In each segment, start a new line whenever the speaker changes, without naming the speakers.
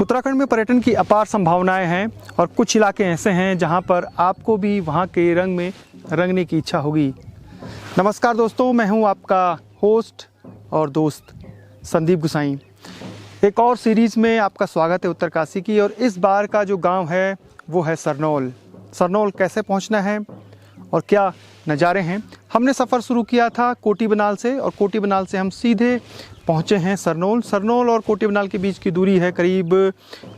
उत्तराखंड में पर्यटन की अपार संभावनाएं हैं और कुछ इलाके ऐसे हैं जहां पर आपको भी वहां के रंग में रंगने की इच्छा होगी। नमस्कार दोस्तों, मैं हूं आपका होस्ट और दोस्त संदीप गुसाई। एक और सीरीज़ में आपका स्वागत है उत्तरकाशी की। और इस बार का जो गांव है वो है सरनोल। सरनोल कैसे पहुंचना है और क्या नज़ारे हैं। हमने सफ़र शुरू किया था कोटी बनाल से और कोटी बनाल से हम सीधे पहुंचे हैं सरनोल। सरनोल और कोटी बनाल के बीच की दूरी है करीब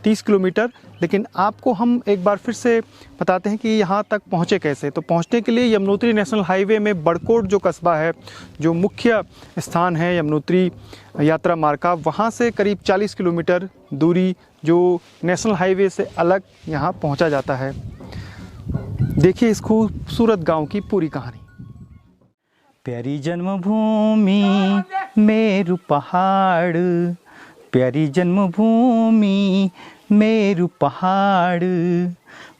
30 किलोमीटर। लेकिन आपको हम एक बार फिर से बताते हैं कि यहाँ तक पहुँचे कैसे। तो पहुँचने के लिए यमुनोत्री नेशनल हाईवे में बड़कोट जो कस्बा है, जो मुख्य स्थान है यमुनोत्री यात्रा मार्ग का, वहाँ से करीब 40 किलोमीटर दूरी जो नेशनल हाईवे से अलग यहाँ पहुँचा जाता है। देखिए इस खूबसूरत गांव की पूरी कहानी।
प्यारी जन्मभूमि मेरु पहाड़, प्यारी जन्मभूमि मेरु पहाड़,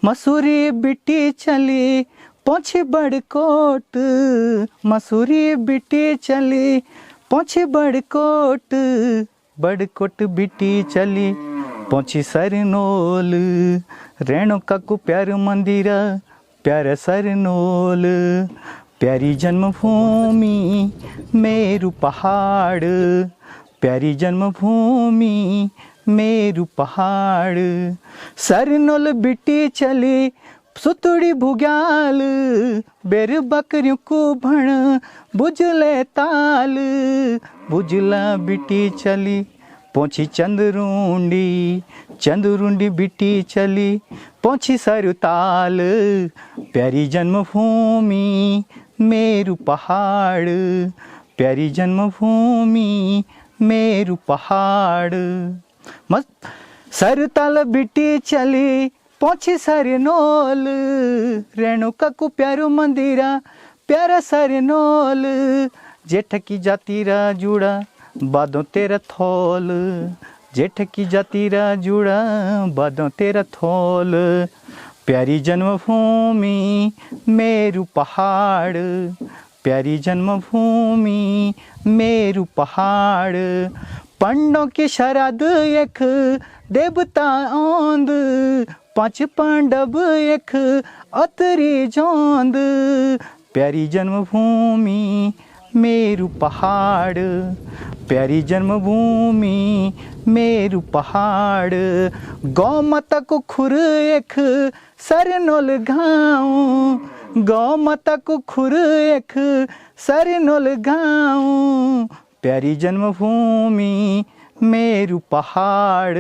मसूरी बिटी चली पहुँची बड़कोट, मसूरी बिटी चली पहुँची बड़कोट, बड़कोट बिटी चली पहुँची सरनोल, रेणुका को प्यार मंदिरा प्यारा सरनोल, प्यारी जन्मभूमि मेरु पहाड़, प्यारी जन्मभूमि मेरु पहाड़, सरनोल बिटी चली सुतुड़ी भुग्याल, बेर बकरियों को भण बुझले ताल, बुझला बिटी चली पहुँची चंदरुंडी, चंदरुंडी बिटी चली पहुँची सरुताल, प्यारी जन्मभूमि मेरु पहाड़, प्यारी जन्मभूमि मेरु पहाड़, मस्त सरुताल बिटी चली पहुँची सरनोल, रेणुका को प्यारो मंदिरा प्यारा सरनोल, जेठ की जातीरा जुड़ा बादों तेरा थोल, जेठ की जातीरा जुड़ा बादों तेरा थोल, प्यारी जन्मभूमि मेरु पहाड़, प्यारी जन्मभूमि मेरु पहाड़, पंडों की शराद एक देवता औंद, पांच पांडव एक अतरी जोंद, प्यारी जन्मभूमि मेरु पहाड़, प्यारी जन्मभूमि मेरु पहाड़, गौ माता को खुर एक सरनोल गाँव, गौ माता को खुर एक सरनोल गाँव, प्यारी जन्मभूमि मेरु पहाड़,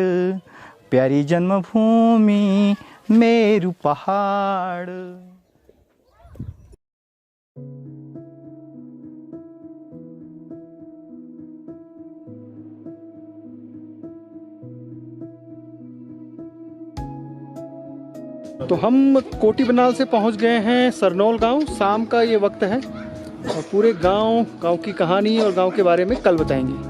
प्यारी जन्मभूमि मेरु पहाड़।
तो हम कोटी बनाल से पहुंच गए हैं सरनोल गांव। शाम का ये वक्त है और पूरे गांव की कहानी और गांव के बारे में कल बताएंगे।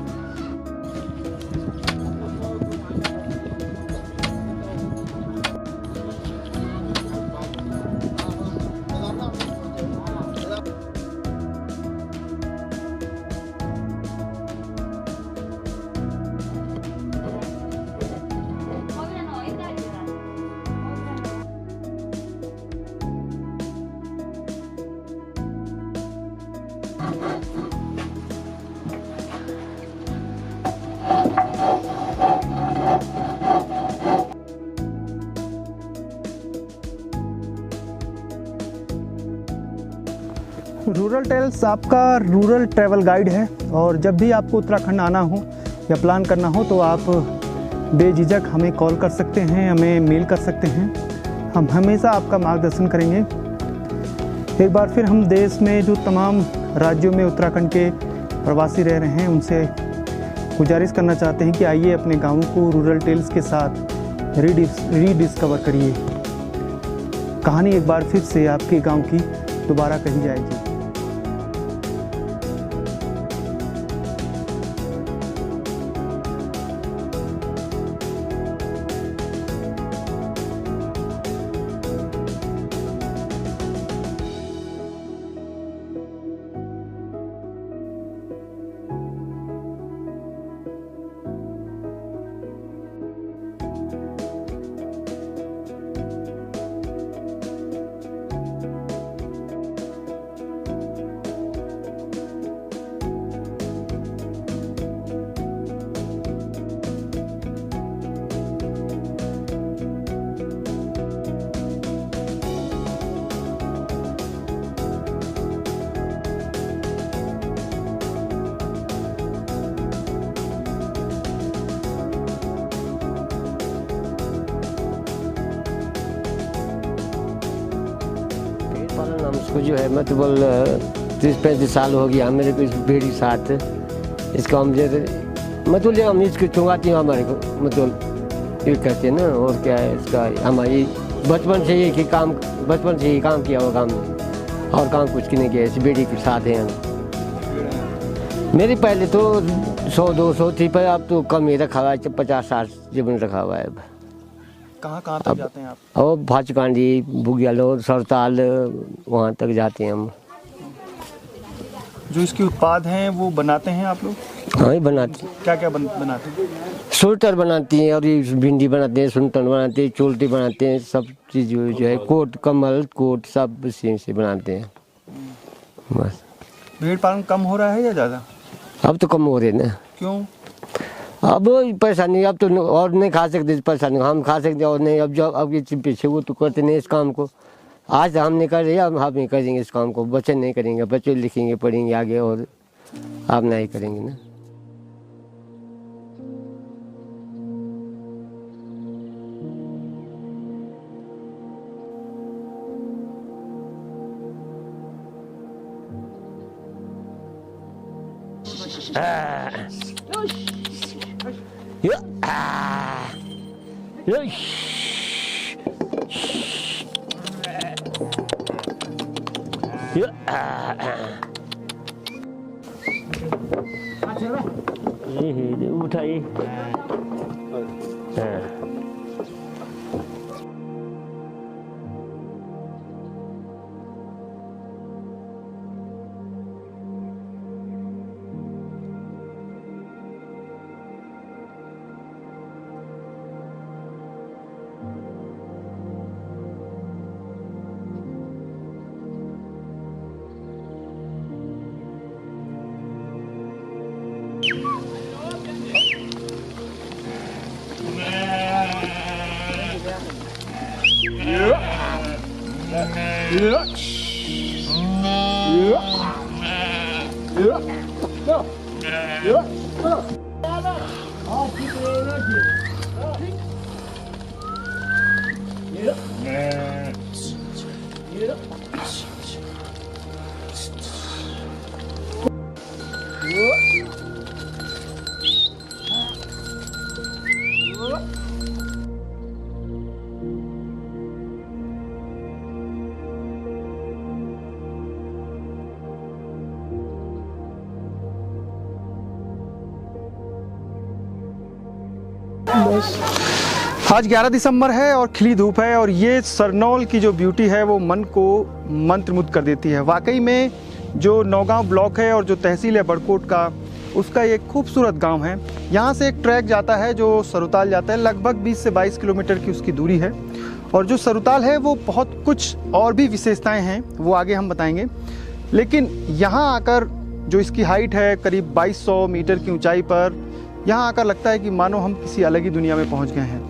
रूरल टेल्स आपका रूरल ट्रैवल गाइड है और जब भी आपको उत्तराखंड आना हो या प्लान करना हो तो आप बेझिझक हमें कॉल कर सकते हैं, हमें मेल कर सकते हैं। हम हमेशा आपका मार्गदर्शन करेंगे। एक बार फिर हम देश में जो तमाम राज्यों में उत्तराखंड के प्रवासी रह रहे हैं उनसे गुजारिश करना चाहते हैं कि आइए अपने गाँव को रूरल टेल्स के साथ रीडिस्कवर करिए। कहानी एक बार फिर से आपके गाँव की दोबारा कही जाएगी।
इसको जो है मतलब 30-35 साल हो गया मेरे को इस भेड़ी साथ। इसका हम जैसे मतलब हम इसको चुंगाती हैं हमारे को मतलब ये करते हैं ना। और क्या है इसका हमारी बचपन से ही काम किया होगा हमने और काम कुछ नहीं किया। इस बेटी के साथ हैं हम। मेरी पहले तो 100-200 थी पर अब तो कम ही रखा हुआ है, 50-60 जीवन रखा हुआ है।
कहाँ कहाँ तक जाते हैं आप?
और भाचकांडी, बुगियालोर, सरताल वहाँ तक जाते हैं हम।
जो इसके उत्पाद हैं वो बनाते हैं आप लोग?
हाँ ही बनाते हैं।
क्या क्या बनाते हैं?
स्वेटर बनाती हैं और ये भिंडी बनाते हैं, सुनतन बनाते हैं, चोल्टी बनाते हैं, सब चीज़ जो है कोट, कमल कोट सब इसी से बनाते हैं। बस
भेड़ पालन कम हो रहा है या ज़्यादा?
अब तो कम हो रहे ना।
क्यों?
अब पैसा नहीं, अब तो और नहीं खा सकते, पैसा नहीं हम खा सकते और नहीं। अब जो अब ये पीछे वो तो करते नहीं इस काम को। आज हम नहीं कर रहे, अब हम नहीं करेंगे इस काम को। बच्चे नहीं करेंगे, बच्चे लिखेंगे पढ़ेंगे आगे और आप नहीं करेंगे ना। उठाइए।
आज 11 दिसंबर है और खिली धूप है और ये सरनौल की जो ब्यूटी है वो मन को मंत्रमुग्ध कर देती है। वाकई में जो नौगांव ब्लॉक है और जो तहसील है बड़कोट का, उसका एक खूबसूरत गांव है। यहाँ से एक ट्रैक जाता है जो सरुताल जाता है, लगभग 20 से 22 किलोमीटर की उसकी दूरी है। और जो सरुताल है वो बहुत कुछ और भी विशेषताएं हैं, वो आगे हम बताएंगे। लेकिन यहाँ आकर जो इसकी हाइट है करीब 2200 मीटर की ऊंचाई पर, यहाँ आकर लगता है कि मानो हम किसी अलग ही दुनिया में पहुँच गए हैं।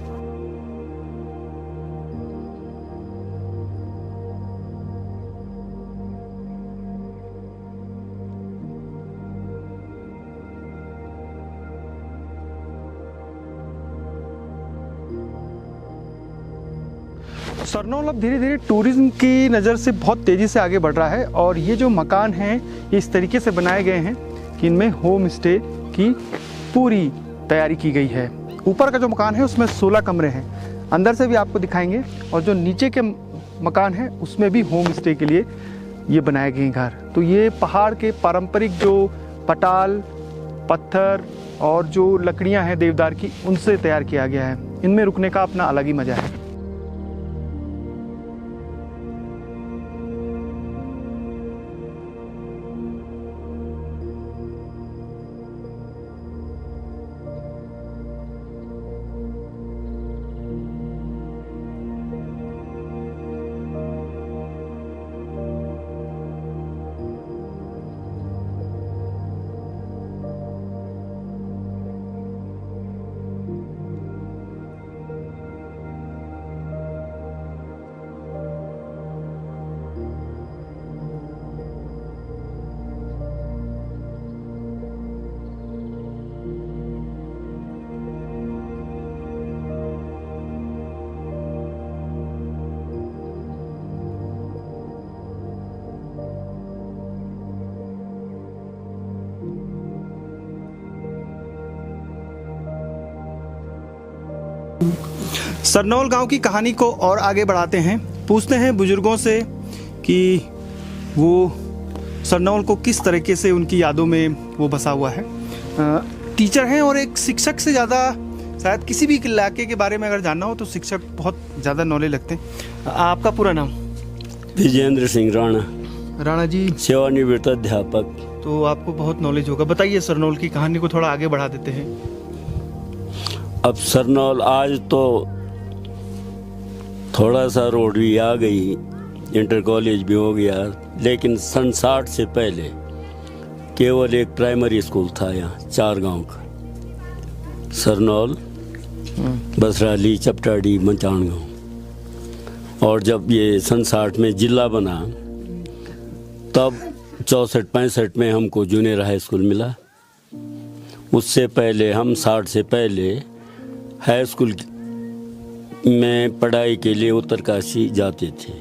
सरनौल अब धीरे धीरे टूरिज्म की नज़र से बहुत तेज़ी से आगे बढ़ रहा है और ये जो मकान हैं ये इस तरीके से बनाए गए हैं कि इनमें होम स्टे की पूरी तैयारी की गई है। ऊपर का जो मकान है उसमें 16 कमरे हैं, अंदर से भी आपको दिखाएंगे। और जो नीचे के मकान है उसमें भी होम स्टे के लिए ये बनाए गए हैं घर। तो ये पहाड़ के पारंपरिक जो पटाल, पत्थर और जो लकड़ियाँ हैं देवदार की, उनसे तैयार किया गया है। इनमें रुकने का अपना अलग ही मज़ा है। सरनौल गांव की कहानी को और आगे बढ़ाते हैं, पूछते हैं बुजुर्गों से कि वो सरनौल को किस तरीके से उनकी यादों में वो बसा हुआ है। टीचर हैं और एक शिक्षक से ज़्यादा शायद किसी भी इलाके के बारे में अगर जानना हो तो शिक्षक बहुत ज़्यादा नॉलेज लगते हैं। आपका पूरा नाम?
विजेंद्र सिंह राणा,
राणा जी,
सेवानिवृत्त अध्यापक।
तो आपको बहुत नॉलेज होगा, बताइए सरनौल की कहानी को थोड़ा आगे बढ़ा देते हैं।
अब सरनौल आज तो थोड़ा सा रोड भी आ गई, इंटर कॉलेज भी हो गया, लेकिन सन 60 से पहले केवल एक प्राइमरी स्कूल था यहाँ 4 गांव का, सरनौल, बसराली, चपटाड़ी, मंचाण गाँव। और जब ये सन 60 में जिला बना तब 64-65 में हमको जूनियर हाई स्कूल मिला। उससे पहले हम 60 से पहले हाई स्कूल में पढ़ाई के लिए उत्तरकाशी जाते थे।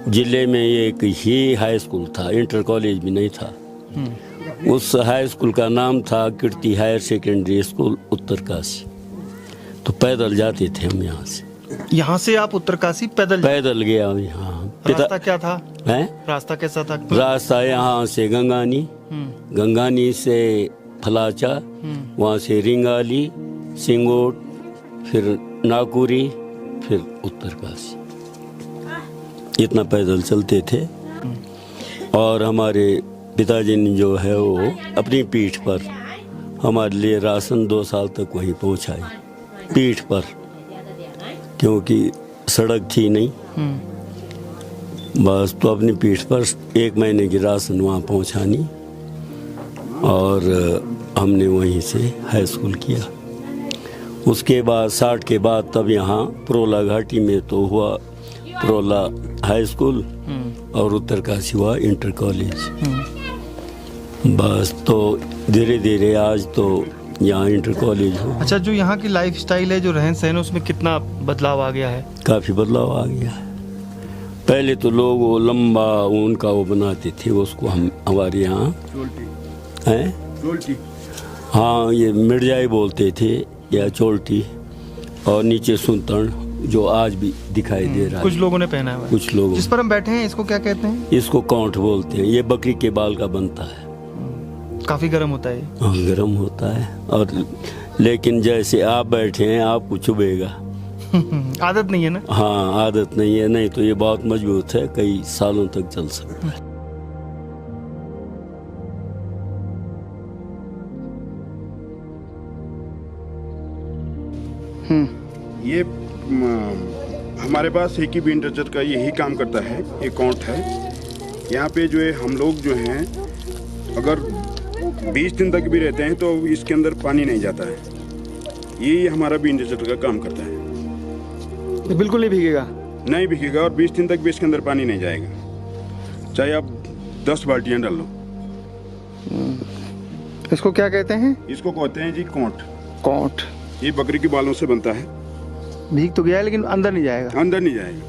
ज़िले में एक ही हाई स्कूल था, इंटर कॉलेज भी नहीं था। उस हाई स्कूल का नाम था कीर्ति हायर सेकेंडरी स्कूल उत्तरकाशी। तो पैदल जाते थे हम यहाँ से।
यहाँ से आप उत्तरकाशी पैदल
गया यहाँ।
रास्ता क्या था?
हैं?
रास्ता कैसा था?
रास्ता यहाँ से गंगानी, गंगानी से फलाचा, वहाँ से रिंगाली, सिंगोट, फिर नाकुरी, फिर उत्तरकाशी। इतना पैदल चलते थे। और हमारे पिताजी ने जो है वो अपनी पीठ पर हमारे लिए राशन 2 साल तक वहीं पहुंचाई, पीठ पर, क्योंकि सड़क थी नहीं। बस तो अपनी पीठ पर 1 महीने की राशन वहाँ पहुंचानी। और हमने वहीं से हाई स्कूल किया। उसके बाद 60 के बाद तब यहाँ प्रोला घाटी में तो हुआ प्रोला हाई स्कूल और उत्तरकाशी हुआ इंटर कॉलेज। बस तो धीरे धीरे आज तो यहाँ इंटर कॉलेज हो।
अच्छा, जो यहाँ की लाइफ स्टाइल है, जो रहन सहन है, उसमें कितना बदलाव आ गया है?
काफ़ी बदलाव आ गया है। पहले तो लोग वो लंबा ऊन का वो बनाते थे, उसको हम हमारे यहाँ हैं, हाँ, ये मिर्जाई बोलते थे या चोल्टी, और नीचे सुनतन, जो आज भी दिखाई दे रहा है।
कुछ लोगों ने पहना है।
कुछ लोगों,
जिस पर हम बैठे हैं इसको क्या कहते हैं?
इसको कौंठ बोलते हैं। ये बकरी के बाल का बनता है।
काफी गर्म होता है।
हाँ, गर्म होता है। और लेकिन जैसे आप बैठे हैं आपको चुभेगा।
आदत नहीं है ना?
हाँ, आदत नहीं है, नहीं तो ये बहुत मजबूत है, कई सालों तक चल सकता है।
ये हमारे पास एक ही बीन रचर का यही काम करता है, एक काउंट है। यहाँ पे जो है हम लोग जो हैं अगर 20 दिन तक भी रहते हैं तो इसके अंदर पानी नहीं जाता है। ये हमारा बीन रचर का काम करता है।
ये बिल्कुल नहीं भीगेगा?
नहीं भीगेगा, और 20 दिन तक भी इसके अंदर पानी नहीं जाएगा, चाहे आप 10 बाल्टियाँ डाल लो।
इसको क्या कहते हैं?
इसको कहते हैं जी कौंट।
कौंट।
ये बकरी के बालों से बनता है।
भीग तो गया है लेकिन अंदर नहीं जाएगा।
अंदर नहीं जाएगा।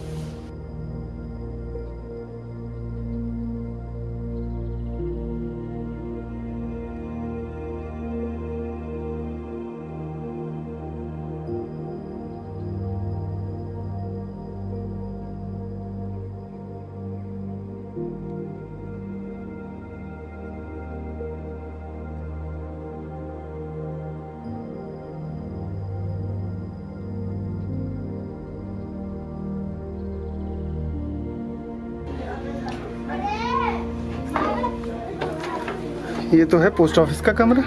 ये तो है पोस्ट ऑफिस का कमरा।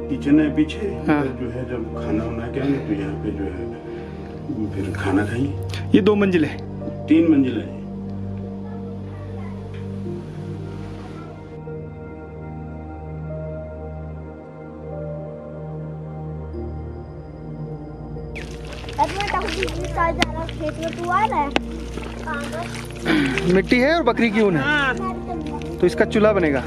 किचन है पीछे।
हाँ।
जो है जब खाना वाना खाएंगे तो यहाँ पे जो है फिर खाना खाएंगे।
ये 2 मंजिल है?
3 मंजिल है।
खेत में तू आ रहा है?
मिट्टी है और बकरी की ऊन है, तो इसका चूल्हा बनेगा।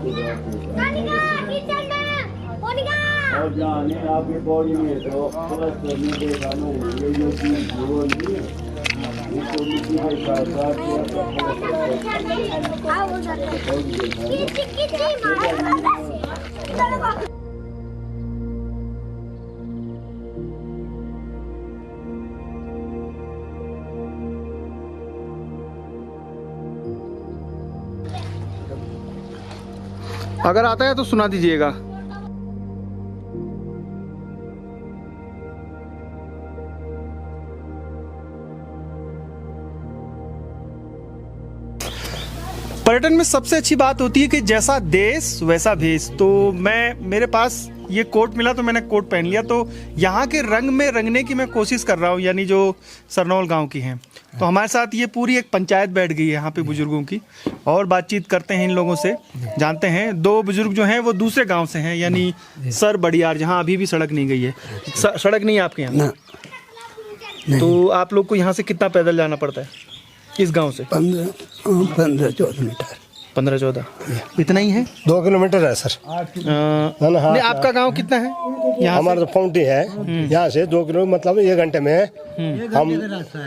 मोनिका किचन में मोनिका
और जाने आपकी बॉडी में तो प्लस करने के कारण ये जो चीज वो नहीं है इसको मिट्टी के साथ साथ
आओ उधर किची मार
अगर आता है तो सुना दीजिएगा। पर्यटन में सबसे अच्छी बात होती है कि जैसा देश वैसा भेष। तो मेरे पास ये कोट मिला तो मैंने कोट पहन लिया। तो यहाँ के रंग में रंगने की मैं कोशिश कर रहा हूँ, यानी जो सरनौल गांव की हैं। तो हमारे साथ ये पूरी एक पंचायत बैठ गई है यहाँ पे बुजुर्गों की, और बातचीत करते हैं इन लोगों से, जानते हैं। दो बुजुर्ग जो हैं वो दूसरे गांव से हैं, यानी सर बड़ियार, जहाँ अभी भी सड़क नहीं गई है। सड़क नहीं है आपके यहाँ? तो आप लोग को यहाँ से कितना पैदल जाना पड़ता है इस गांव से?
15-14 मीटर।
15-14 इतना ही है?
2 किलोमीटर है सर।
नहीं, आपका गांव कितना है? यहाँ
हमारा तो पौंटी है, यहाँ से 2 किलोमीटर, मतलब 1 घंटे में हम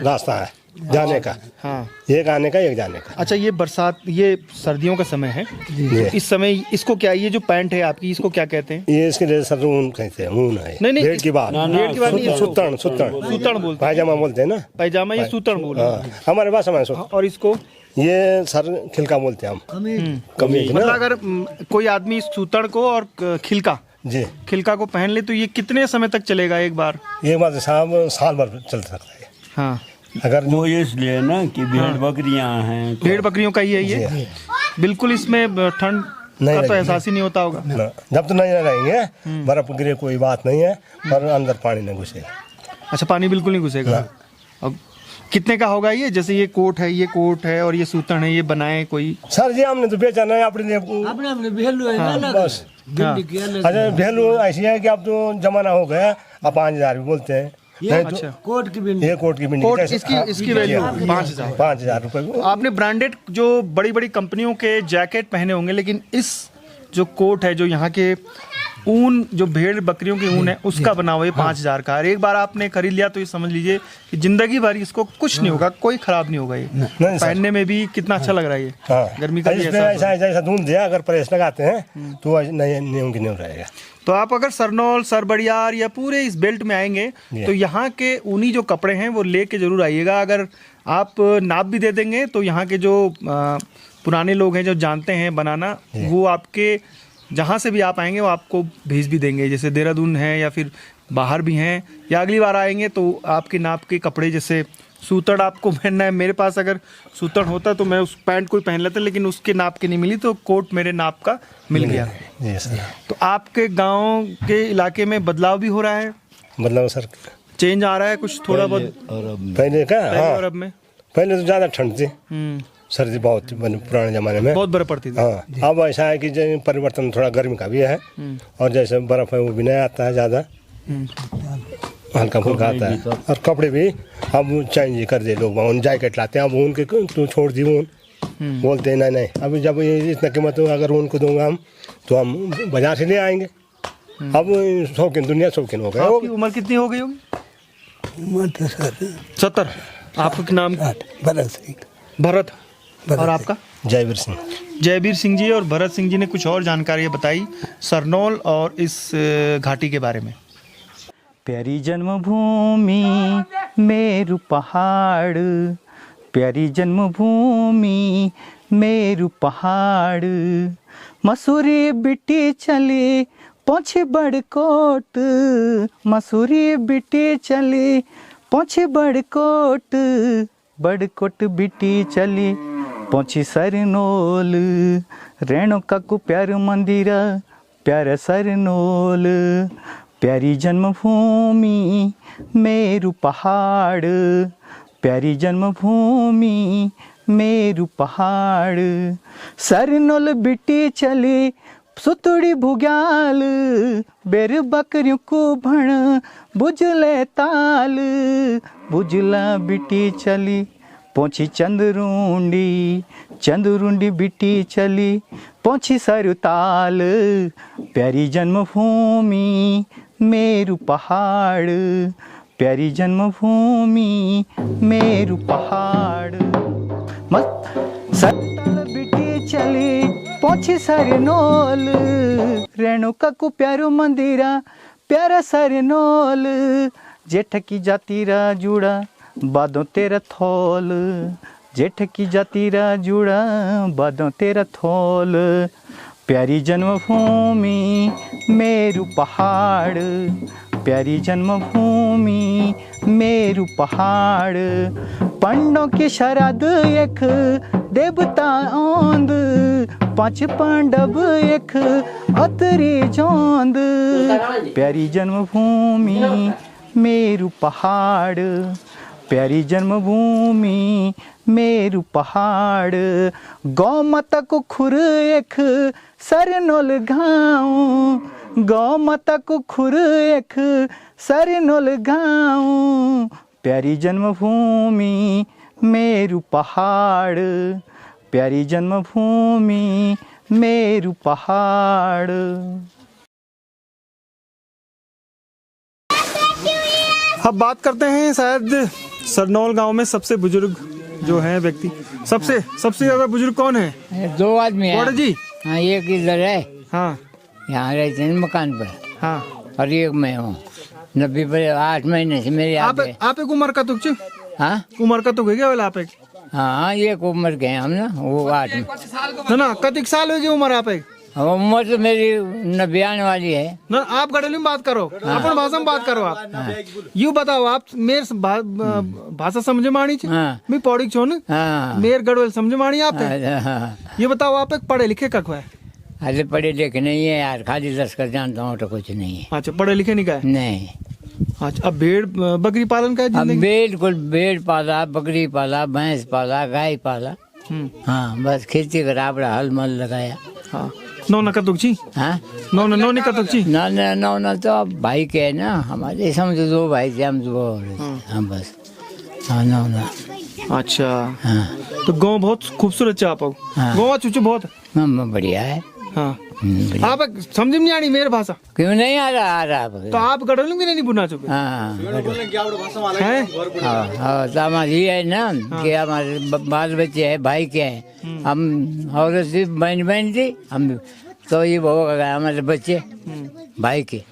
रास्ता है जाने का।
हाँ,
एक आने का एक जाने का।
अच्छा, ये बरसात, ये सर्दियों का समय है। तो इस समय इसको क्या, ये जो पैंट है आपकी, इसको क्या कहते हैं?
ये इसके लिए सर ऊन कहते हैं, ऊन है।
नहीं,
भेड़ की बात, सुतन
सूतन बोलते,
पायजामा बोलते हैं ना,
पायजामा ये सूतन बोलते हैं
हमारे पास। हमारे
और इसको
ये सर खिलका बोलते हैं हम। कमीज।
मतलब अगर कोई आदमी सूतन को और खिलका को पहन ले तो ये कितने समय तक चलेगा? एक बार
साल भर चल सकता है।
हाँ,
अगर वो इसलिए ना कि भेड़ बकरियां हैं,
भेड़ बकरियों का ही है ये। बिल्कुल इसमें ठंड का तो एहसास ही नहीं होता होगा।
जब तो नहीं रहेंगे, बर्फ गिरे कोई बात नहीं है, पर अंदर पानी नहीं घुसेगा।
अच्छा, पानी बिल्कुल नहीं घुसेगा। और कितने का होगा ये? जैसे ये कोट है और ये सूतन है, ये बनाए कोई?
सर जी हमने तो बेचा नहीं अपने लिए, अपने वैल्यू है ना बस। अच्छा, वैल्यू ऐसी है कि अब तो जमाना हो गया, अब 5000 भी बोलते हैं।
अच्छा,
कोट की बिंदी,
इसकी वैल्यू
5000 रुपए।
आपने ब्रांडेड जो बड़ी बड़ी कंपनियों के जैकेट पहने होंगे, लेकिन इस जो कोट है, जो यहाँ के ऊन, जो भेड़ बकरियों की ऊन है, उसका बना हुआ, ये 5000 का। एक बार आपने खरीद लिया तो ये समझ लीजिए कि जिंदगी भर इसको कुछ नहीं होगा, कोई खराब नहीं होगा। ये पहनने में भी कितना अच्छा लग रहा है। ये गर्मी का भी
ऐसा धुंध दिया, अगर प्रेस लगाते हैं तो नहीं रहेगा।
तो आप अगर सरनौल, सरबड़ियार या पूरे इस बेल्ट में आएंगे तो यहाँ के ऊनी जो कपड़े हैं वो लेके जरूर आइएगा। अगर आप नाप भी दे देंगे तो यहाँ के जो पुराने लोग हैं, जो जानते हैं बनाना, वो आपके जहाँ से भी आप आएंगे वो आपको भेज भी देंगे। जैसे देहरादून है या फिर बाहर भी हैं, या अगली बार आएंगे तो आपके नाप के कपड़े, जैसे सूतड़ आपको पहनना है, मेरे पास अगर सूतड़ होता तो मैं उस पैंट को ही पहन लेता, लेकिन उसके नाप की नहीं मिली, तो कोट मेरे नाप का मिल गया। तो आपके गांव के इलाके में बदलाव भी हो रहा है?
बदलाव सर,
चेंज आ रहा है कुछ थोड़ा बहुत?
पहले का
और अब में?
पहले तो ज़्यादा ठंड थी, सर्दी बहुत थी पुराने ज़माने में,
बहुत बर्फ पड़ती थी।
हाँ, अब ऐसा है कि परिवर्तन थोड़ा गर्मी का भी है, और जैसे बर्फ़ है वो भी नहीं आता है ज़्यादा, हल्का फुल्का आता है। और कपड़े भी अब चेंज कर दे लोग, जैकेट लाते हैं अब ऊन के, तो छोड़ दी ऊन, बोलते हैं नहीं। अभी जब ये इतना कीमत हो, अगर ऊन को दूंगा हम तो हम बाजार से ले आएंगे। अब शौकीन, दुनिया शौकीन हो गया।
आपकी उम्र कितनी हो गई होगी?
उम्र तो सर
70। आपका नाम?
भरत सिंह।
भरत। और आपका?
जयवीर सिंह।
जयवीर सिंह जी और भरत सिंह जी ने कुछ और जानकारी बताई सरनौल और इस घाटी के बारे में।
प्यारी जन्मभूमि मेरू पहाड़, प्यारी जन्मभूमि मेरू पहाड़, मसूरी बिटी चली पहुँचे बड़कोट, मसूरी बिटी चली पहुँचे बड़कोट, बड़कोट बिटी चली पहुँची सरनोल, रेणु काकू प्यार मंदिर प्यार सरनोल, प्यारी जन्मभूमि मेरू पहाड़, प्यारी जन्मभूमि मेरू पहाड़, सरनोल बिटी चली सुतुड़ी भुग्याल, बेर बकरियों को भण बुझले ताल, बुझला बिटी चली पहुँची चंद्रुंडी बिटी चली पहुँची सरुताल, प्यारी जन्मभूमि मेरू पहाड़, प्यारी जन्मभूमि मेरू पहाड़। सरुताल बिटी चली पहुँची सरनोल, रेणुका को प्यारो मंदिरा प्यारा सरनोल, जेठ की जातीरा जुड़ा बादों तेरा थोल, जेठ की जातीरा जुड़ा बादों तेरा थोल, प्यारी जन्मभूमि मेरू पहाड़, प्यारी जन्मभूमि मेरू पहाड़। पंडों की शरद एक देवता औंद, 5 पांडव एक अतरी जोंद, प्यारी जन्मभूमि मेरू पहाड़, प्यारी जन्मभूमि मेरू पहाड़। गौ माता को खुर एक सरनोल गाँव, गौ माता को खुर एक सरनोल गाँव, प्यारी जन्मभूमि मेरू पहाड़, प्यारी जन्मभूमि मेरू पहाड़।
अब बात करते हैं शायद सरनोल गांव में सबसे बुजुर्ग जो है व्यक्ति, सबसे ज्यादा बुजुर्ग कौन है?
2 आदमी है।
बड़े जी।
हाँ, एक इधर है,
हाँ
यहाँ रहते हैं मकान पर,
हाँ।
और एक मैं हूँ 90 पर 8 महीने से मेरे
आप एक उम्र का तुक
हाँ
उम्र का तो गया वाला आप एक?
हाँ, एक उम्र के हैं हम ना, वो 8
ना कतिक साल हो गई उम्र आप एक?
उम्र तो मेरी 90 आने वाली है
ना। आप घरेलू में बात करो, अपन भाषा में बात करो। आप यूँ बताओ, आप मेरे भाषा समझे मानी छे? मैं पौड़ी छो न, मेरे गढ़वेल समझे मानी आप? ये बताओ, आप एक पढ़े लिखे कख है?
अरे पढ़े लिखे नहीं है यार, खाली लश्कर जानता हूँ तो कुछ नहीं है।
अच्छा, पढ़े लिखे नहीं का?
नहीं।
अच्छा, अब भेड़ बकरी पालन का जिंदगी?
बिल्कुल, भेड़ पाला, बकरी पाला, भैंस पाला, गाय पाला। हाँ, बस खेती का राबड़ा हल मल लगाया।
हाँ, नौ कतुक छी? हाँ, नौ कतुक छी?
नौ तो अब भाई के है ना हमारे, समझो 2 भाई थे हम 2। हाँ बस, हाँ 9।
अच्छा,
हाँ।
तो गाँव बहुत खूबसूरत है आप? गाँव चुचु बहुत
बढ़िया है।
हाँ, आप समझ में नहीं आनी मेरी भाषा?
क्यों नहीं आ रहा?
तो आप गढ़वाली में नहीं बुना चुके?
हाँ, तो हमारी है ना कि हमारे बाल बच्चे है, भाई के हैं हम, और सिर्फ बहन थी हम, तो ये हो गया हमारे बच्चे भाई के।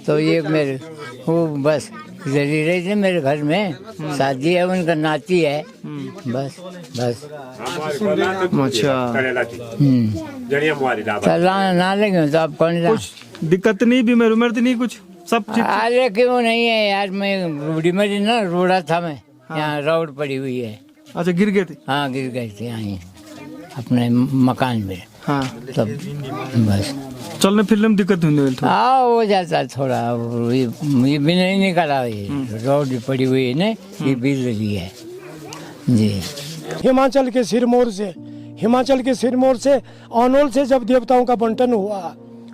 तो ये मेरे वो बस इधर ही रहे थे मेरे घर में, शादी है उनका, नाती है, बस। अच्छा, ना लगे तो आप कौन सा
दिक्कत नहीं, बीमार उमर तो नहीं कुछ? सब ठीक?
अरे क्यों नहीं है यार, मैं बूढ़ी मरी ना, रोड़ा था मैं, यहाँ रोड पड़ी हुई है।
अच्छा, गिर गए थे?
हाँ, गिर गए थे यहाँ अपने मकान में।
हाँ,
तब बस
चलने फिरने में दिक्कत हुई?
हाँ, हो जाता है थोड़ा, ये भी नहीं निकला, रोड पड़ी हुई है ना, ये बिल रही है जी।
हिमाचल के सिरमौर से अनोल से जब देवताओं का बंटन हुआ,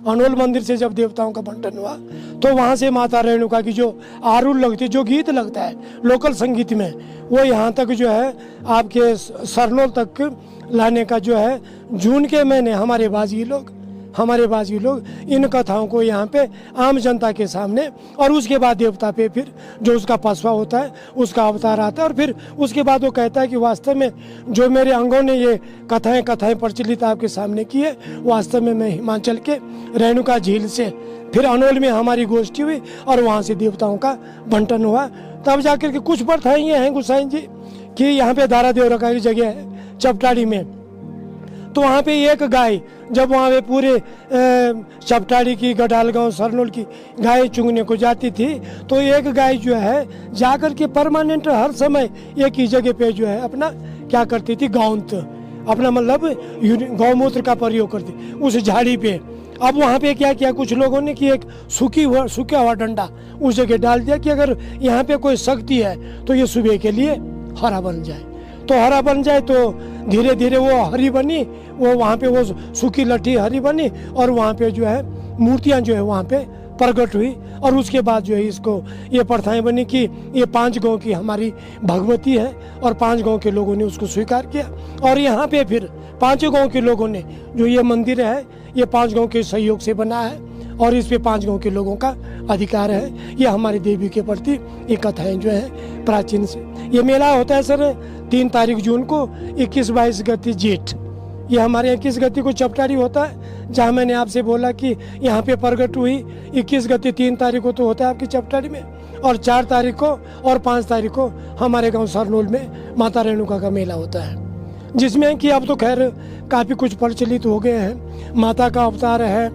अनोल मंदिर से जब देवताओं का बंटन हुआ, तो वहाँ से माता रेणुका की जो आरूढ़ लगती है, जो गीत लगता है लोकल संगीत में, वो यहाँ तक जो है आपके सरनोल तक लाने का जो है, जून के महीने हमारे बाजी लोग इन कथाओं को यहाँ पे आम जनता के सामने, और उसके बाद देवता पे फिर जो उसका पसवा होता है उसका अवतार आता है, और फिर उसके बाद वो कहता है कि वास्तव में जो मेरे अंगों ने ये कथाएं प्रचलित आपके सामने की है, वास्तव में मैं हिमाचल के रेणुका झील से, फिर अनोल में हमारी गोष्ठी हुई और वहाँ से देवताओं का बंटन हुआ। तब जाकर के कुछ प्रथाएं ये हैं गोसाई जी कि यहाँ पे दारा देवरका की जगह है चपटाड़ी में, तो वहाँ पे एक गाय, जब वहाँ पे पूरे चपटाड़ी की, गडाल गांव, सरनोल की गाय चुंगने को जाती थी, तो एक गाय जो है जाकर के परमानेंट हर समय एक ही जगह पे जो है अपना क्या करती थी, गौंत, अपना मतलब गौमूत्र का प्रयोग करती उस झाड़ी पे। अब वहाँ पे क्या किया कुछ लोगों ने कि एक सूखा हुआ डंडा उस जगह डाल दिया कि अगर यहाँ पे कोई शक्ति है तो ये सुबह के लिए हरा बन जाए। तो हरा बन जाए तो धीरे धीरे वो हरी बनी, वो वहाँ पे वो सूखी लट्ठी हरी बनी, और वहाँ पे जो है मूर्तियाँ जो है वहाँ पे प्रकट हुई और उसके बाद जो है इसको ये प्रथाएं बनी कि ये 5 गांव की हमारी भगवती है और 5 गांव के लोगों ने उसको स्वीकार किया। और यहाँ पे फिर 5 गांव के लोगों ने जो ये मंदिर है ये 5 गांव के सहयोग से बना है और इस पे 5 गांव के लोगों का अधिकार है। ये हमारी देवी के प्रति ये कथाएं जो है प्राचीन से। ये मेला होता है सर 3 तारीख जून को, 21-22 गति जेठ। ये हमारे 21 गति को चपटारी होता है, जहाँ मैंने आपसे बोला कि यहाँ पे प्रकट हुई। 21 गति 3 तारीख को तो होता है आपकी चपटारी में, और 4 तारीख को और 5 तारीख को हमारे गांव सरनोल में माता रेणुका का मेला होता है, जिसमें कि अब तो खैर काफ़ी कुछ प्रचलित हो गए हैं। माता का अवतार है,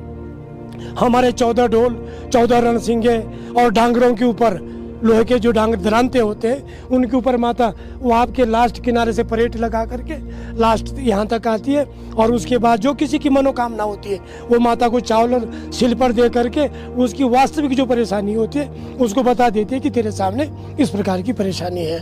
हमारे 14 ढोल 14 रणसिंगे और डांगरों के ऊपर लोहे के जो डांगर धरानते होते हैं उनके ऊपर माता वो आपके लास्ट किनारे से परेड लगा करके लास्ट यहाँ तक आती है। और उसके बाद जो किसी की मनोकामना होती है वो माता को चावल और सिल पर दे करके उसकी वास्तविक जो परेशानी होती है उसको बता देती है कि तेरे सामने इस प्रकार की परेशानी है।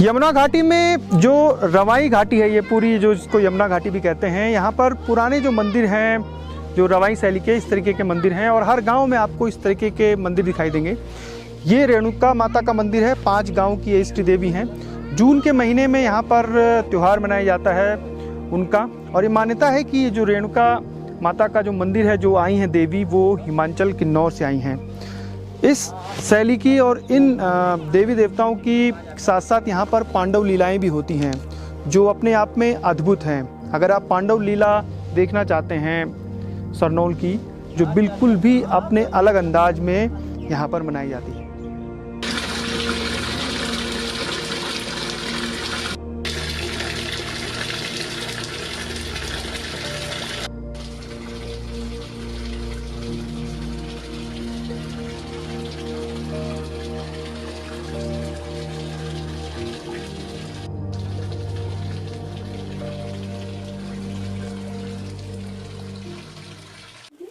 यमुना घाटी में जो रवाई घाटी है, ये पूरी जो इसको यमुना घाटी भी कहते हैं, यहाँ पर पुराने जो मंदिर हैं जो रवाई शैली के इस तरीके के मंदिर हैं और हर गांव में आपको इस तरीके के मंदिर दिखाई देंगे। ये रेणुका माता का मंदिर है, 5 गांव की इष्ट देवी हैं। जून के महीने में यहाँ पर त्यौहार मनाया जाता है उनका, और ये मान्यता है कि ये जो रेणुका माता का जो मंदिर है, जो आई हैं देवी, वो हिमाचल किन्नौर से आई हैं। इस शैली की और इन देवी देवताओं की साथ साथ यहाँ पर पांडव लीलाएँ भी होती हैं जो अपने आप में अद्भुत हैं। अगर आप पांडव लीला देखना चाहते हैं सरनोल की, जो बिल्कुल भी अपने अलग अंदाज में यहाँ पर मनाई जाती है।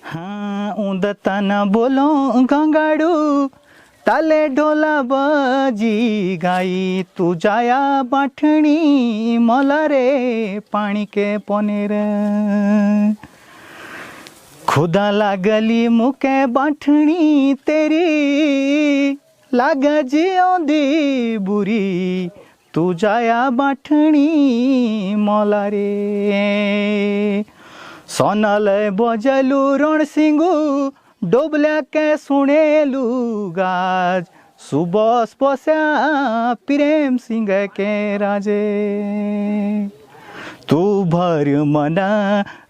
हाँ ऊँदता न बोलो गंगाड़ू ताले ढोला बजी गाई तू जाया बाठणी मला रे पानी के पनेर खुदा लागली मुके बाठणी तेरी लाग जियोंदी बुरी तू जाया बाठणी मला रे सोनल बजलू रणसिंगू डोबल्या के सुनेलू गाज सुबस पस्या प्रेम सिंह के राजे तू भर मना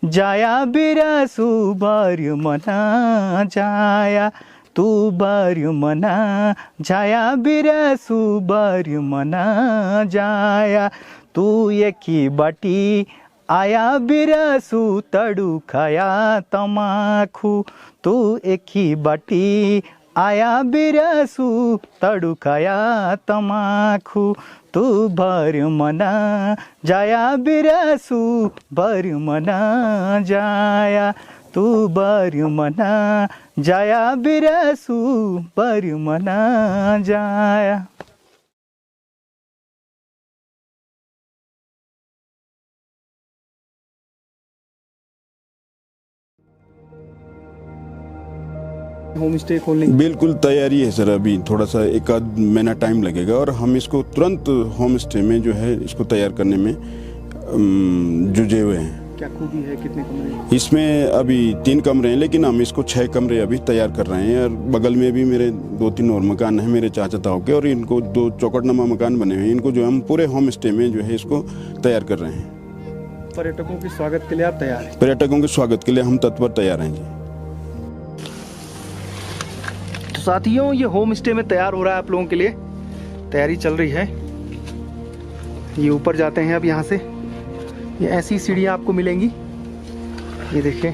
जाया बिरसू भर मना जाया तू भर मना जाया बिरसू भर मना जाया तू एकी बाटी आया बिरसू तड़ू खाया तमाखू तू एकी बाटी आया बिरसू तड़ू खाया तमाखू तू भर मना जाया बिरसू भर मना जाया तू भर मना जाया बिरसू भर मना जाया।
होम स्टे खोलने
बिल्कुल तैयारी है सर, अभी थोड़ा सा 1-आध महीना टाइम लगेगा और हम इसको तुरंत होम स्टे में जो है इसको तैयार करने में जुझे हुए हैं।
क्या खूबी है, कितने कमरे हैं?
इसमें अभी 3 कमरे हैं, लेकिन हम इसको 6 कमरे अभी तैयार कर रहे हैं। और बगल में भी मेरे 2-3 और मकान हैं मेरे चाचा ताऊ के, और इनको 2 चौकटनुमा मकान बने हुए हैं। इनको जो हम पूरे होम स्टे में जो है इसको तैयार कर रहे हैं।
पर्यटकों के स्वागत के लिए आप तैयार हैं?
पर्यटकों के स्वागत के लिए हम तत्पर तैयार हैं जी।
तो साथियों, ये होम स्टे में तैयार हो रहा है आप लोगों के लिए, तैयारी चल रही है। ये ऊपर जाते हैं अब यहाँ से, ये ऐसी सीढ़ियाँ आपको मिलेंगी, ये देखिए।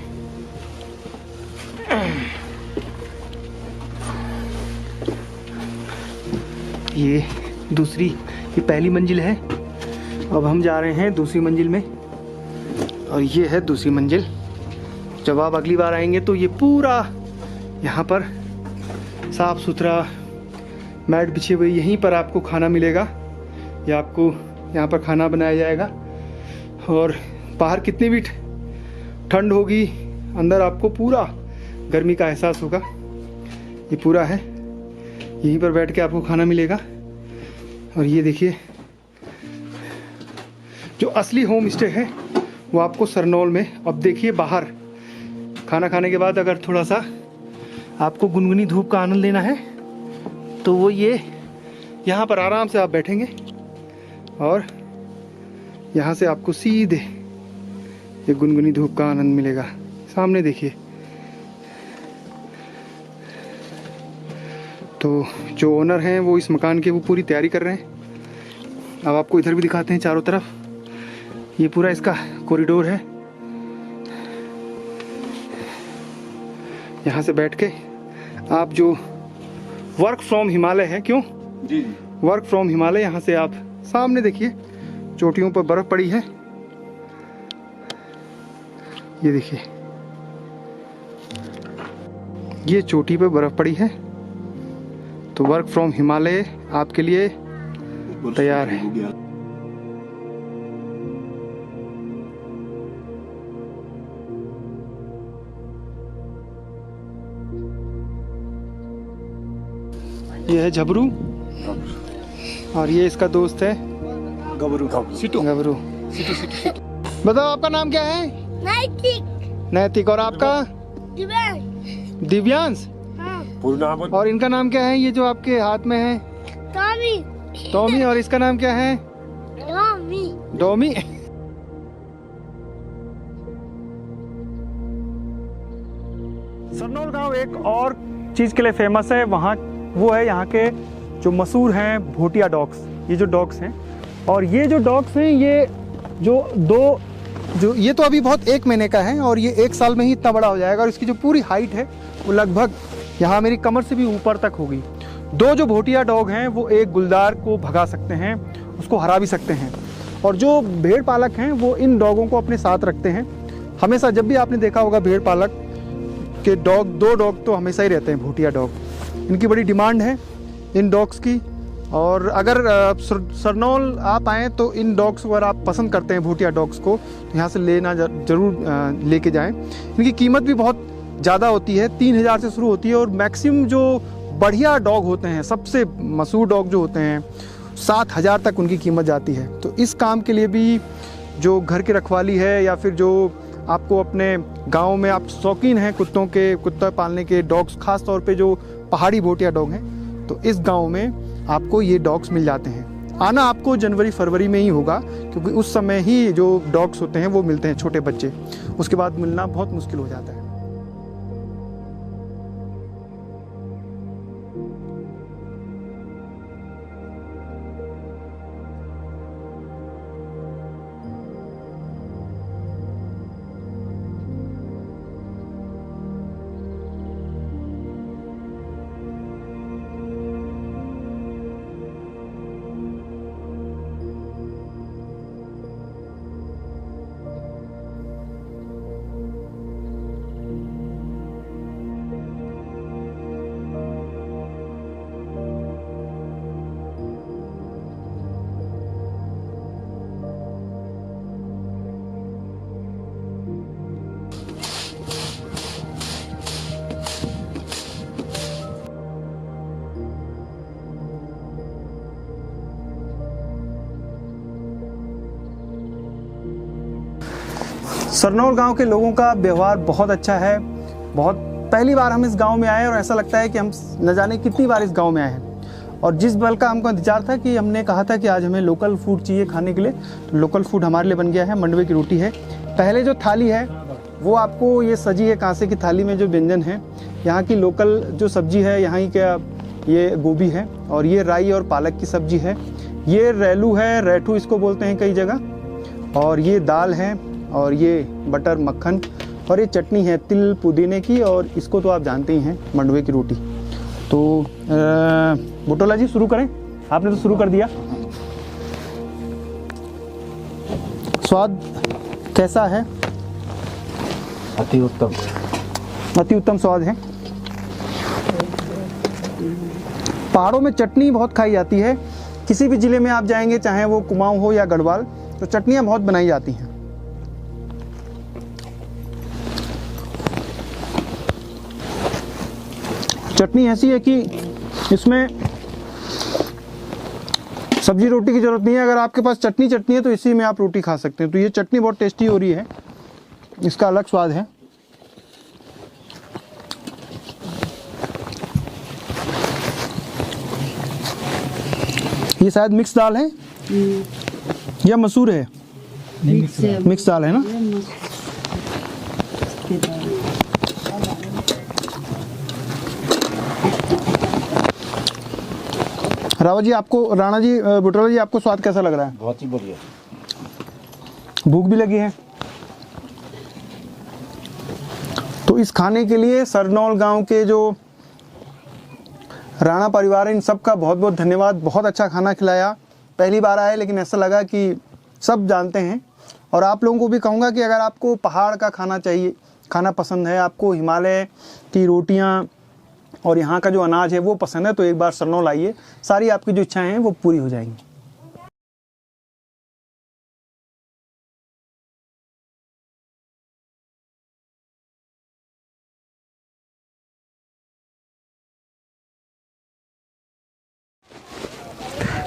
ये दूसरी, ये पहली मंजिल है, अब हम जा रहे हैं दूसरी मंजिल में, और ये है दूसरी मंजिल। जब आप अगली बार आएंगे तो ये पूरा यहाँ पर साफ सुथरा मैट बिछे हुए, यहीं पर आपको खाना मिलेगा, या आपको यहाँ पर खाना बनाया जाएगा। और बाहर कितनी भी ठंड होगी, अंदर आपको पूरा गर्मी का एहसास होगा। ये पूरा है, यहीं पर बैठ के आपको खाना मिलेगा। और ये देखिए जो असली होम स्टे है वो आपको सरनौल में। अब देखिए बाहर खाना खाने के बाद अगर थोड़ा सा आपको गुनगुनी धूप का आनंद लेना है तो वो ये यहाँ पर आराम से आप बैठेंगे और यहाँ से आपको सीधे ये गुनगुनी धूप का आनंद मिलेगा। सामने देखिए। तो जो ओनर हैं वो इस मकान की वो पूरी तैयारी कर रहे हैं। अब आपको इधर भी दिखाते हैं चारों तरफ। ये पूरा इसका कॉरिडोर है। यहाँ से बैठ के आप जो वर्क फ्रॉम हिमालय है, क्यों
जी
वर्क फ्रॉम हिमालय, यहाँ से आप सामने देखिए चोटियों पर बर्फ पड़ी है। ये देखिए ये चोटी पर बर्फ पड़ी है। तो वर्क फ्रॉम हिमालय आपके लिए तैयार है। ये है झबरू और ये इसका दोस्त है
गबरू
गबरू। बताओ आपका नाम क्या है?
नैतिक।
नैतिक। और आपका?
दिव्यांश।
दिव्यांश।
हाँ।
और इनका नाम क्या है ये जो आपके हाथ में है?
टॉमी।
टॉमी। और इसका नाम क्या है?
टॉमी।
डोमी। सरनौल गांव एक और चीज़ के लिए फेमस है, वहाँ वो है यहाँ के जो मशहूर हैं भोटिया डॉग्स। ये जो डॉग्स हैं, और ये जो डॉग्स हैं ये जो ये तो अभी बहुत 1 महीने का है और ये 1 साल में ही इतना बड़ा हो जाएगा। और इसकी जो पूरी हाइट है वो लगभग यहाँ मेरी कमर से भी ऊपर तक होगी। 2 जो भोटिया डॉग हैं वो एक गुलदार को भगा सकते हैं, उसको हरा भी सकते हैं। और जो भेड़ पालक हैं वो इन डॉगों को अपने साथ रखते हैं हमेशा। जब भी आपने देखा होगा भेड़ पालक के डॉग, 2 डॉग तो हमेशा ही रहते हैं भोटिया डॉग। इनकी बड़ी डिमांड है इन डॉग्स की। और अगर सरनौल आप आएँ तो इन डॉग्स को अगर आप पसंद करते हैं भोटिया डॉग्स को तो यहाँ से लेना ज़रूर लेके जाएं। इनकी कीमत भी बहुत ज़्यादा होती है, 3000 से शुरू होती है। और मैक्सिमम जो बढ़िया डॉग होते हैं, सबसे मशहूर डॉग जो होते हैं, 7000 तक उनकी कीमत जाती है। तो इस काम के लिए भी जो घर की रखवाली है या फिर जो आपको अपने गांव में आप शौकीन हैं कुत्ता पालने के, डॉग्स खास तौर पे जो पहाड़ी भोटिया डॉग हैं, तो इस गांव में आपको ये डॉग्स मिल जाते हैं। आना आपको जनवरी-फरवरी में ही होगा क्योंकि उस समय ही जो डॉग्स होते हैं वो मिलते हैं, छोटे बच्चे। उसके बाद मिलना बहुत मुश्किल हो जाता है। सरनौल गांव के लोगों का व्यवहार बहुत अच्छा है। बहुत पहली बार हम इस गांव में आए और ऐसा लगता है कि हम न जाने कितनी बार इस गांव में आए हैं। और जिस बल का हमको इंतजार था कि हमने कहा था कि आज हमें लोकल फूड चाहिए खाने के लिए, तो लोकल फूड हमारे लिए बन गया है। मंडवे की रोटी है। पहले जो थाली है वो आपको ये सजी है कांसे की थाली में जो व्यंजन है। यहाँ की लोकल जो सब्जी है, यहाँ ही क्या ये गोभी है और ये राई और पालक की सब्जी है। ये रेलू है, रेठू इसको बोलते हैं कई जगह। और ये दाल है और ये बटर मक्खन और ये चटनी है तिल पुदीने की। और इसको तो आप जानते ही हैं, मंडवे की रोटी। तो बुटोला जी शुरू करें, आपने तो शुरू कर दिया। स्वाद कैसा है?
अति उत्तम।
अति उत्तम स्वाद है। पहाड़ों में चटनी बहुत खाई जाती है। किसी भी ज़िले में आप जाएंगे, चाहे वो कुमाऊं हो या गढ़वाल, तो चटनियाँ बहुत बनाई जाती हैं। चटनी ऐसी है कि इसमें सब्जी रोटी की ज़रूरत नहीं है। अगर आपके पास चटनी है तो इसी में आप रोटी खा सकते हैं। तो ये चटनी बहुत टेस्टी हो रही है, इसका अलग स्वाद है। ये शायद मिक्स दाल है या मसूर है? मिक्स दाल है ना। रावत जी आपको, राणा जी, बुटरा जी आपको स्वाद कैसा लग रहा है?
बहुत ही बढ़िया।
भूख भी लगी है तो इस खाने के लिए सरनौल गांव के जो राणा परिवार है इन सब का बहुत बहुत धन्यवाद। बहुत अच्छा खाना खिलाया। पहली बार आए लेकिन ऐसा लगा कि सब जानते हैं। और आप लोगों को भी कहूँगा कि अगर आपको पहाड़ का खाना चाहिए, खाना पसंद है, आपको हिमालय की रोटियां और यहाँ का जो अनाज है वो पसंद है, तो एक बार सरनौल आइए, सारी आपकी जो इच्छाएं हैं वो पूरी हो जाएंगी।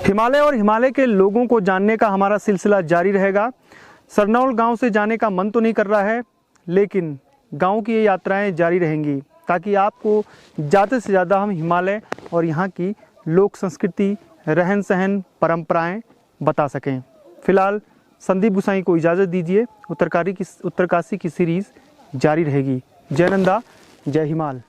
हिमालय और हिमालय के लोगों को जानने का हमारा सिलसिला जारी रहेगा। सरनौल गांव से जाने का मन तो नहीं कर रहा है, लेकिन गांव की ये यात्राएं जारी रहेंगी ताकि आपको ज़्यादा से ज़्यादा हम हिमालय और यहाँ की लोक संस्कृति, रहन सहन, परंपराएं बता सकें। फिलहाल संदीप गुसाई को इजाज़त दीजिए। उत्तरकाशी की सीरीज़ जारी रहेगी। जय नंदा, जय हिमाल।